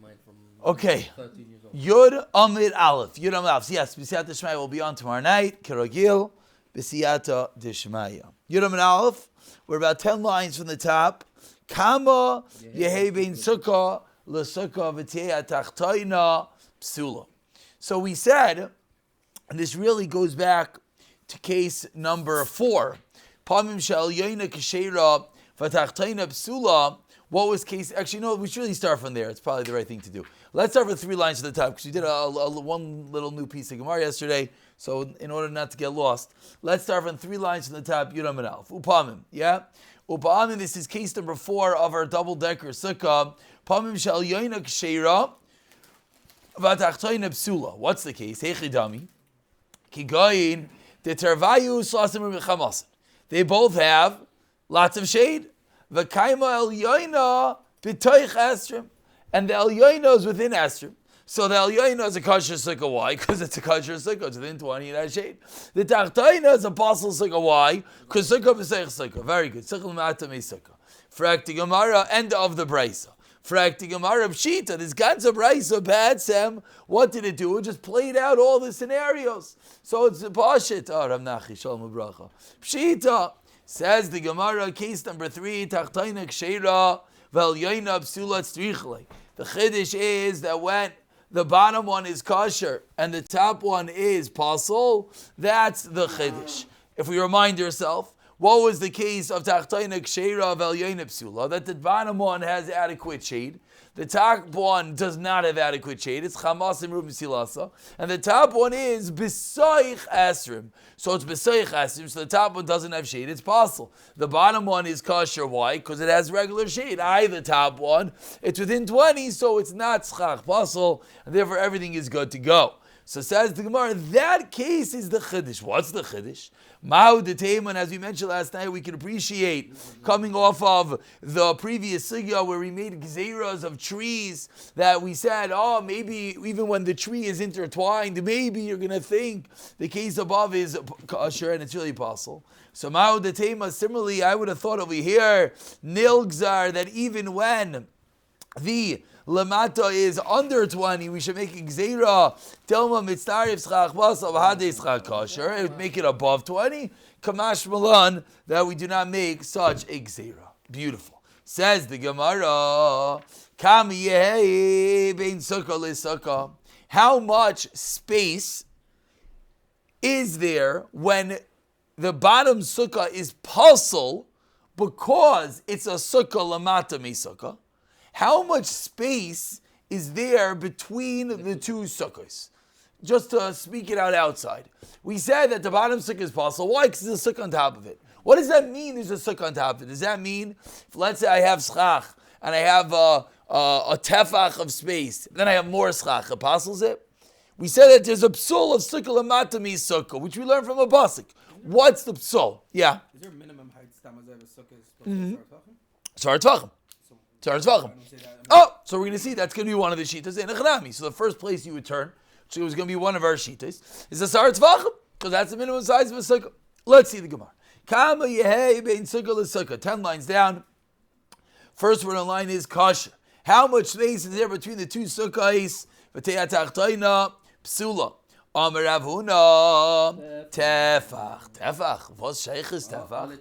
mine from Okay. 13 years old. Yud Amid Aleph. Yud Amid Aleph. Yes, B'siyata Dishmaya will be on tomorrow night. Kiragil, B'siyata Dishmaya. Yud Amid Aleph. We're about 10 lines from the top. Kama Yehei Bein Sukkah L'Sukkah V'Tei Atachtoina Psula. So we said, and this really goes back to case number 4. Pamim Shel Yoina K'Sheira V'Atachtoina Psula. What was case? Actually, no, we should really start from there. It's probably the right thing to do. Let's start with 3 lines to the top, because we did one little new piece of Gemara yesterday. So in order not to get lost, let's start from 3 lines to the top, Yud Amid Aleph. Upamim, yeah? Upamim, this is case number 4 of our double-decker sukkah. Pamim shel yoina k'sheira v'atachtoina psula. What's the case? Hechidami. Kigoyin detervayu slasim v'chamasin. They both have lots of shade. V'kaima el yoina b'toich estrim. And the el yoina is within estrim. So the el yoina is a kosher sukkah. Why? Because it's a kosher sukkah. It's within 20 and has shade. The tachtoina is a apostle sukkah. Why? Because sukkah b'seich sukkah. Very good. Sukkah l'mata me sukkah. Frakti Gemara, end of the brisa. Frakti Gemara pshita. This ganze brisa bad sem. What did it do? It just played out all the scenarios. So it's a pashit. Oh, Rav Nachi, shalom ubracha. Pshita. Says the Gemara, case number 3, Tachtoina Ksheira, Vel Yoina Psula Tzrichle. The Chiddush is that when the bottom one is kosher and the top one is pasul, that's the Chiddush. If we remind yourself, what was the case of Tachtoina Ksheira, Vel Yoina Psula? That the bottom one has adequate shade. The top one does not have adequate shade. It's Chamasim Rubin Silasa. And the top one is B'soich Asrim. So it's B'soich Asrim. So the top one doesn't have shade. It's possible. The bottom one is kosher. Why? Because it has regular shade. The top one, it's within 20, so it's not Tzchach Pasul. And therefore everything is good to go. So says the Gemara, that case is the Chiddush. What's the Chiddush? Ma'u D'Teiman, as we mentioned last night, we can appreciate coming off of the previous sugya where we made gzeiras of trees that we said, maybe even when the tree is intertwined, maybe you're going to think the case above is kosher and it's really possible. So Ma'u D'Teiman, similarly, I would have thought over here, Nilgzar, that even when the Lamata is under 20, we should make Gzeira, Telma Mitzarif Schach Basav Hade Schach Kosher. It would make it above 20. Kamash Malan, that we do not make such a Gzeira. Beautiful. Says the Gemara, Kam Yehi Bein Sukkah L'Sukkah. How much space is there when the bottom sukkah is puzzle because it's a sukkah Lamata Mi Sukkah? How much space is there between the 2 sukkahs? Just to speak it out outside. We said that the bottom sukkah is possible. Why? Because there's a sukkah on top of it. What does that mean there's a sukkah on top of it? Does that mean, if let's say I have schach, and I have a tefach of space, then I have more schach, it apostles it? We said that there's a psul of sukkah lamatami sukkah, which we learned from a pasuk. What's the psul? Yeah? Is there a minimum height stamaz of a sukkah is supposed to Tzar Tvachim. So we're going to see that's going to be one of the shitas in Echanami. So the first place you would turn, which was going to be one of our shitas, is the Sar Tzvachim, because that's the minimum size of a sukkah. Let's see the Gemara. Kama Yehei Bein Sukkah L'Sukkah. 10 lines down. First word on line is kosher. How much space is there between the 2 sukkahs? V'tei atachtoina psula. Amar Rav Huna, Tefach. What's Sheikh's Tefach?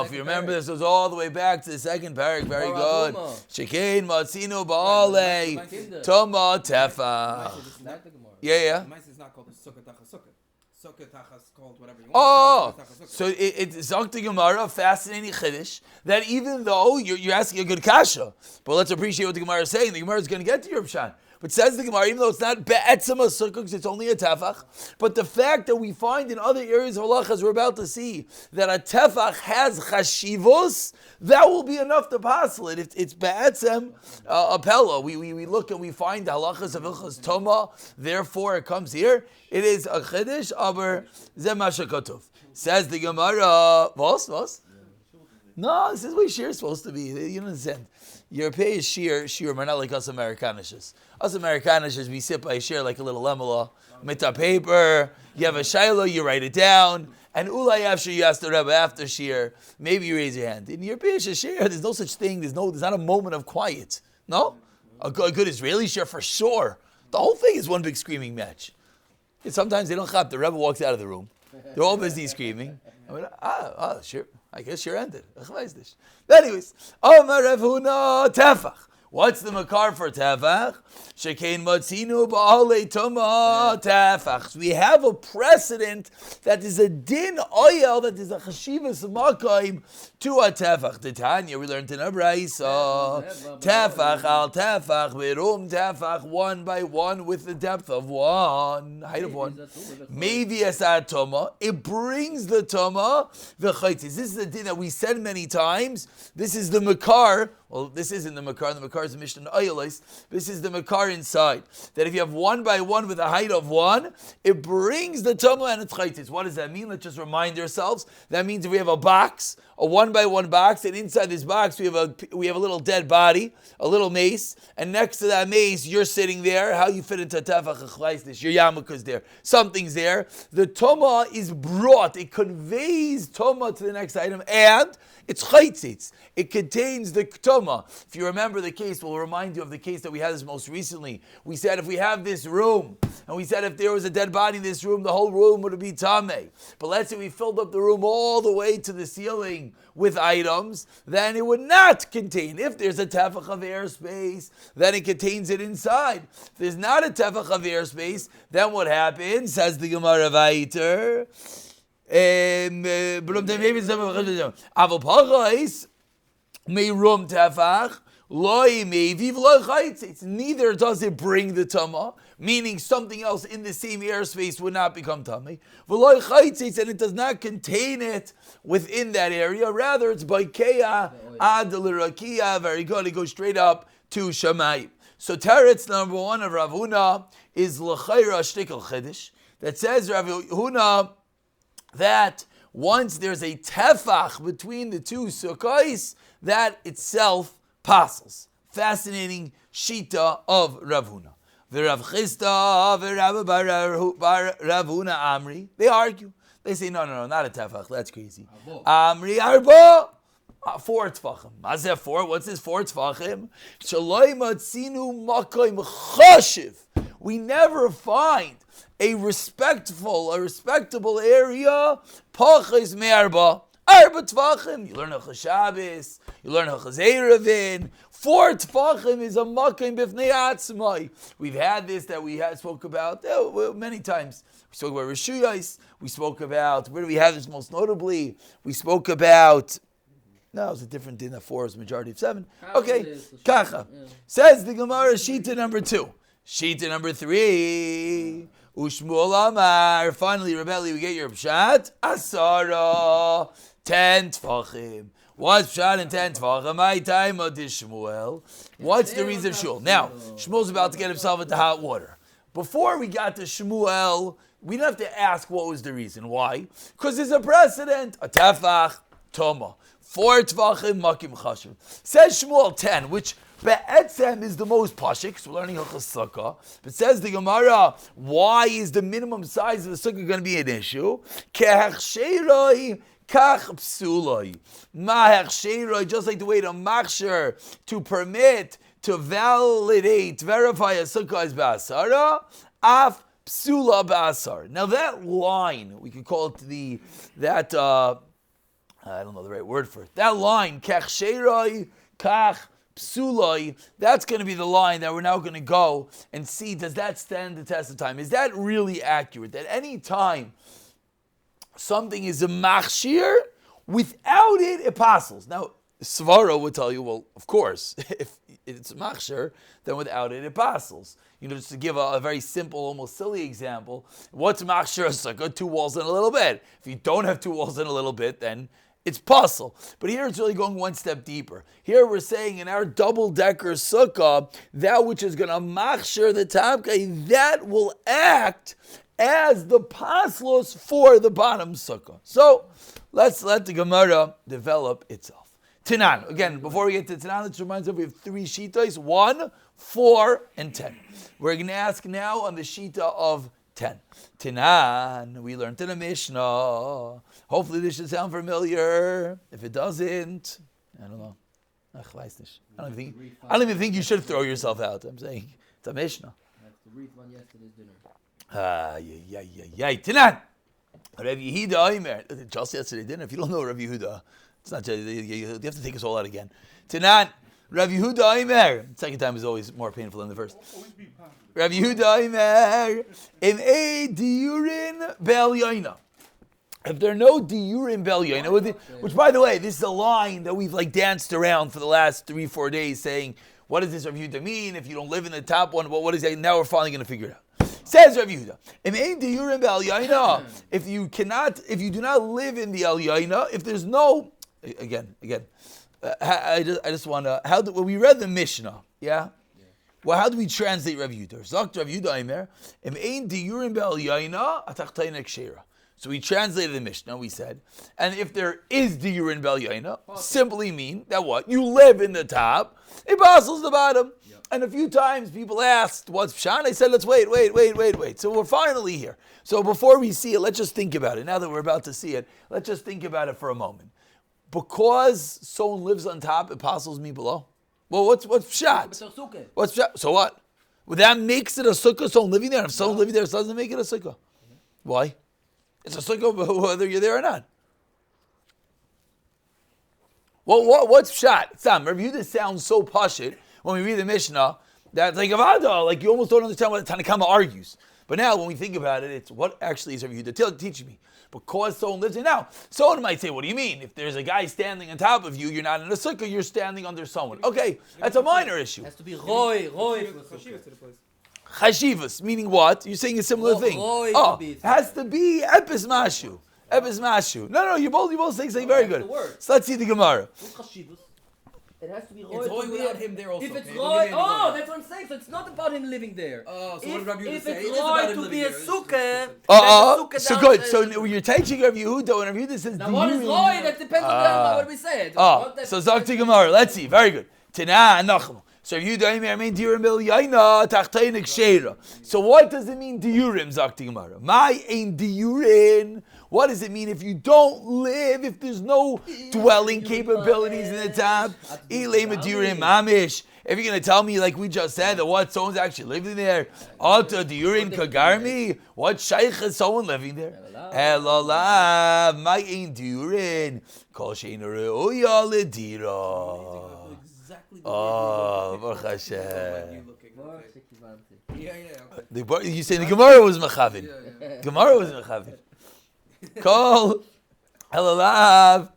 If you remember, this was all the way back to the second parak. Very good. Shekein Matzino Ba'ale, Toma Tefach. Yeah. It's not called the sukkah tachas sukkah. Sukkah tachas called whatever you want. So it's Zakta Gemara, fascinating chiddush, that even though you're asking a good kasha, but let's appreciate what the Gemara is saying. The Gemara is going to get to your Pshan. But says the Gemara, even though it's not be'etzem a sukkah, because it's only a tefach, but the fact that we find in other areas of halachas, as we're about to see, that a tefach has chashivos, that will be enough to passel it. It's be'etzem a pella. We look and we find halachas of ilchas toma, therefore it comes here. It is a chiddush, aber zeh mashakotov. Says the Gemara, was? No, this is the way shir is supposed to be. You understand? Your pay is shir, but not like us Americanishes. Us Americanishes, we sit by shir like a little lemela, mita paper, you have a shiloh, you write it down, and ulay after you ask the Rebbe after shir, maybe you raise your hand. In your pay is shir, there's no such thing, there's not a moment of quiet. No? A good Israeli share for sure. The whole thing is one big screaming match. And sometimes they don't chap. The Rebbe walks out of the room. They're all busy screaming. I mean, sure. I guess you're ended. Anyways, Omar Rav Huna tefach. What's the makar for tefach? Shekein matzinu ba'alei tuma tefach. We have a precedent that is a din oil, that is a chashivas makayim to a tefach. The Tanya we learned in a brayso. Tefach al tefach berum tefach, one by one with the depth of one, height of one. Maybe asad tuma. It brings the tuma the chaytis. This is the din that we said many times. This is the makar. Well, this isn't the makar. The makar is the Mishnah Oyelis. This is the makar inside. That if you have one by one with a height of one, it brings the tumah and its chaytis. What does that mean? Let's just remind ourselves. That means if we have a box, a one by one box, and inside this box we have a little dead body, a little mace, and next to that mace you're sitting there. How you fit into tefach chaytis? Your yarmulke is there. Something's there. The tumah is brought. It conveys tumah to the next item, and it's chaytzitz. It contains the ktoma. If you remember the case, we'll remind you of the case that we had this most recently. We said if we have this room, and we said if there was a dead body in this room, the whole room would be tameh. But let's say we filled up the room all the way to the ceiling with items, then it would not contain. If there's a tefach of airspace, then it contains it inside. If there's not a tefach of airspace, then what happens? Says the Gemara Vayter. Neither does it bring the tama, meaning something else in the same airspace would not become tame, and it does not contain it within that area. Rather, it's by keya ad l'rakia. Very good. It goes straight up to Shamayim. So teretz number one of Rav Huna is l'chayra shtikel chiddush that says Rav Huna that once there's a tefach between the two sukkahs, that itself passes. Fascinating shita of Rav Huna. V'Rav Chisda, v'Rav Bar Rav Huna Amri. They argue. They say, no, not a tefach. That's crazy. Amri arba. 4 tefachim. Mazeh 4. What's this 4 tefachim? Shaloi matzinu makoim chashiv. We never find a respectable area. Pachis me'arba. Arba tefachim. You learn Hilchos Shabbos. You learn Hilchos Eruvin. 4 tefachim is a makom b'fnei atzmai. We've had this that we spoke about many times. We spoke about Rishuyos. We spoke about, where do we have this most notably? We spoke about, no, it was a different din. 4 is majority of 7. Okay, kacha. Says the Gemara, Shita number 2. Shita number 3. Ushmuel Amar. Finally, Rebelli, we get your pshat. Asara. 10 tefachim. What's pshat in 10 tefachim? My time of Shmuel. What's the reason of Shmuel? Now, Shmuel's about to get himself into hot water. Before we got to Shmuel, we don't have to ask what was the reason. Why? Because there's a precedent. A tefach, toma. 4 tefachim, makim chashiv. Says Shmuel 10, which Be'etzem is the most pashik, because we're learning Hilchos Sukkah. But says the Gemara, why is the minimum size of the sukkah going to be an issue? Ke'achsheroi kach psuloi. Ma'achsheroi, just like the way to machsher, to permit, to validate, verify a sukkah is ba'asara, af psula ba'asar. Now that line, we could call it I don't know the right word for it. That line, ke'achsheroi kach psuloi, that's going to be the line that we're now going to go and see, does that stand the test of time? Is that really accurate? That any time something is a machshir, without it, it passes. Now, Svara would tell you, well, of course, if it's a machshir, then without it, it passes. You know, just to give a very simple, almost silly example, what's machshir sukkah? 2 walls and a little bit. If you don't have 2 walls and a little bit, then it's puzzle. But here it's really going one step deeper. Here we're saying in our double-decker sukkah, that which is going to machshir the tabkai, that will act as the paslos for the bottom sukkah. So let's let the Gemara develop itself. Tanan. Again, before we get to Tanan, let's remind us we have 3 shitas, 1, 4, and 10. We're going to ask now on the shita of 10. Tanan, we learned in a Mishnah. Hopefully this should sound familiar. If it doesn't, I don't know. Ach, weiß nicht. I don't even think you should throw yourself out. I'm saying it's a Mishnah. I have to read one yesterday's dinner. Tanan. Rav Yehuda Omer. Just yesterday dinner. If you don't know Rav Yehuda, it's not. You have to take us all out again. Tanan. Rav Yehuda Omer. Second time is always more painful than the first. Rav Yehuda Omer. In a diurin bel yoina. If there are no diurim bel yoina, which by the way, this is a line that we've like danced around for the last 3-4 days, saying, what does this Rav Yehuda mean? If you don't live in the top one, what is that? Now we're finally going to figure it out. Says Rav Yehuda, if you do not live in the El Yaina, if there's no, again, I just want to, when we read the Mishnah, yeah? Well, how do we translate Rav Yehuda? Zakt Rav Yehuda Aimer, ein diyurim be'el yaina, atachtayna kshera. So we translated the Mishnah, we said, and if there is diyurin be'el yaina, simply mean that what? You live in the top, it bustles the bottom. Yep. And a few times people asked, what's Pshan? I said, let's wait. So we're finally here. So before we see it, let's just think about it. Now that we're about to see it, let's just think about it for a moment. Because someone lives on top, it apostles me below. Well, what's Pshat? What's Pshat? So what? Well, that makes it a sukkah, someone living there. If someone living there, it doesn't make it a sukkah. Why? It's a sukkah whether you're there or not. Well, what's Pshat? Sam, Rav Yehuda sounds so pashit when we read the Mishnah that like Avada, like you almost don't understand what the Tanakama argues. But now when we think about it, it's what actually is Rav Yehuda teaching me. Because someone lives there. Now, someone might say, what do you mean? If there's a guy standing on top of you, you're not in a sukkah, you're standing under someone. Okay, that's a minor issue. It has to be roy. Chashivas, meaning what? You're saying a similar thing. It has to be epis mashu. No, you're both saying something very good. So let's see the Gemara. It has to be roy. It's roy without him there also. If it's roy, that's what I'm saying. So it's not about him living there. So what Rabbi Yehuda say? If it's roy to be a sukkah, so good. So you're teaching Rav Yehuda, and Rav Yehuda says, now what is roy? That depends on what we say. So Zakti Gemara, let's see. Very good. Tana Nachum. So Yehuda mean diurim bil yaina tachtayna kshera. So what does it mean diurim, Zakti Gemara? My ain diurin. What does it mean if you don't live, if there's no dwelling capabilities in the top? Ilay diurim mamish. If you're going to tell me, like we just said, that what someone's actually living there, Alta diurin kagarmi, what shaykh is someone living there? Elalav, my ain diurin, kol shein reuya ledira. Baruch Hashem. You say the Gemara was Machavin. Gemara was Machavin. Call Elalav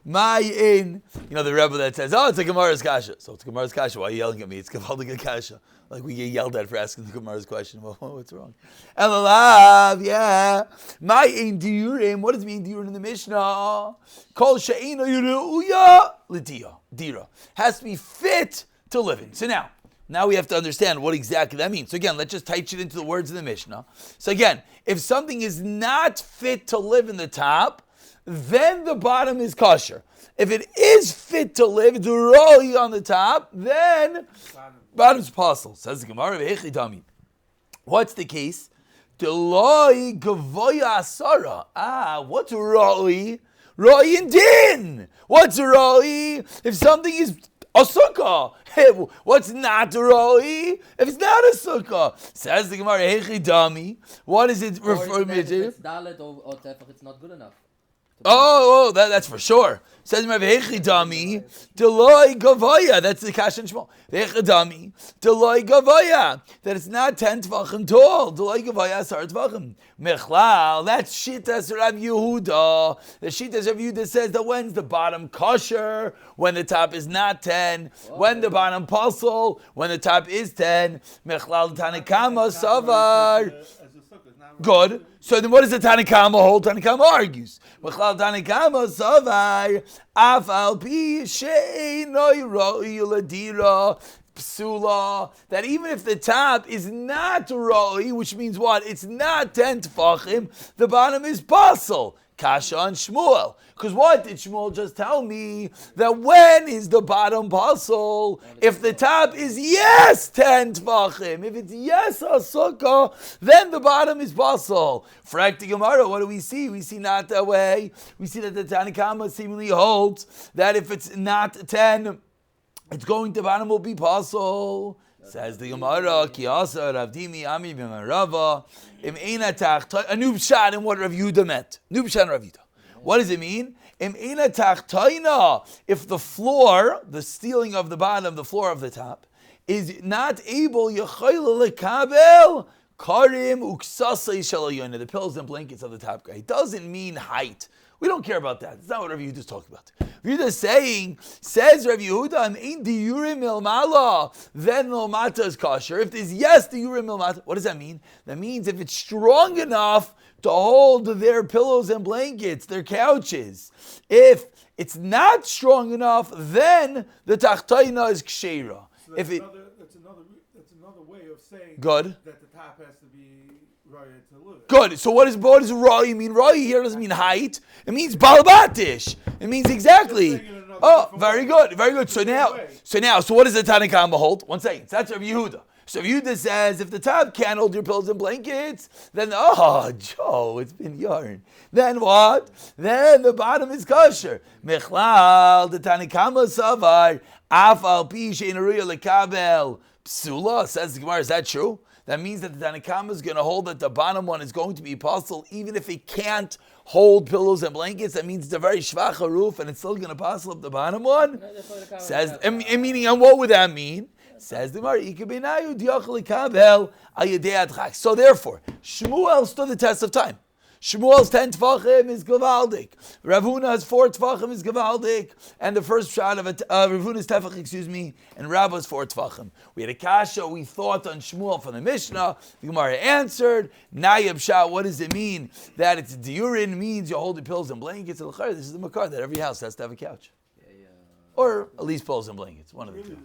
Mayin. You know the Rebbe that says, it's a Gemara's Kasha. So it's a Gemara's Kasha. Why are you yelling at me? It's Gavaldic Kasha. Like we get yelled at for asking the Gemara's question. Well, what's wrong? Elalav, yeah. Mayin diurim. What does it mean diurim in the Mishnah? Kol she'ina yuruya l'diya. Dira. Has to be fit to live in. So now we have to understand what exactly that means. So again, let's just type it into the words of the Mishnah. So again, if something is not fit to live in the top, then the bottom is kosher. If it is fit to live, it's roi on the top, then bottom's possible. Says the Gemara, what's the case? Deloi gavoya asara. What's roi? Roi and din. What's roi? If something is a sukkah. What's not roi? If it's not a sukkah. Says the Gemara, hechi dami. What is it referring to? If it's dalet or tefach, it's not good enough. That's for sure. Says Rav Hechidami, Deloi Gavaya. That's the Kash and Shmuel. Hechidami, Deloi Gavaya. That it's not 10 tvachim tall. Deloi Gavaya asar tvachim. Mechlal. That's Shitas Rav Yehuda. The Shitas Rav Yehuda says that when's the bottom kosher, when the top is not 10, when the bottom puzzle, when the top is 10. Mechlal Tanakama Savar. Good. So then what does the Tanakama hold? Tanakama argues. That even if the top is not roi, which means what? It's not 10 tefachim, the bottom is basal. Kasha on Shmuel. Because what did Shmuel just tell me? That when is the bottom basal? If the top is 10 tvachim. If it's a sukkah, then the bottom is basal. Frakti Gemara, what do we see? We see not that way. We see that the Tanakama seemingly holds that if it's not 10 it's going to bottom will be possible. Says the Gemara, Kiyasa, Ravdimi, Ami, Bimarava, Im Einatach, a new pshat in what Rav Yehuda meant. New pshat in Rav Yehuda. What does it mean? Im Einatach Taina, if the floor, the ceiling of the bottom, the floor of the top, is not able, Yechayla lekabel, Karim uksasa yishalayoyna, the pillows and blankets of the top guy. It doesn't mean height. We don't care about that. It's not what Rav Yehuda is talking about. Rav Yehuda is saying, says Rav Yehuda, Im diyurim ilmala, then ilmata is kosher. If there's yes, diyurim ilmata, what does that mean? That means if it's strong enough to hold their pillows and blankets, their couches. If it's not strong enough, then the tachtayna is kshera. So that's another way of saying good. That the top has to be right to live. Good. So what does Rai mean? Rai here doesn't mean height. It means balbatish. It means exactly. Oh, very good. Very good. So now, what does the Tanakhama hold? One second. That's Rav Yehuda. So Rav Yehuda says, if the top can't hold your pillows and blankets, then, Joe, it's been yarn. Then what? Then the bottom is kosher. Mechlal, the Tanakhama savar, af al pi she'ein aruya lekabel psula, says the Gemara, is that true? That means that the Tanakhama is going to hold that the bottom one is going to be possible even if it can't hold pillows and blankets. That means it's a very shvacha roof and it's still going to possible up the bottom one. Says, meaning, and what would that mean? Says the Gemara, so therefore, Shmuel stood the test of time. Shmuel's 10 Tvachim is Gavaldik. Rav Huna's 4 Tvachim is Gavaldik. And the first shot of Rav Huna's Tefach, and Rabba's 4 Tvachim. We had a kasha, we thought on Shmuel from the Mishnah. The Gemara answered, Nayab Shah, what does it mean? That it's diurin means you hold the pillows and blankets. This is the makar, that every house has to have a couch. Or at least pillows and blankets, one of the two.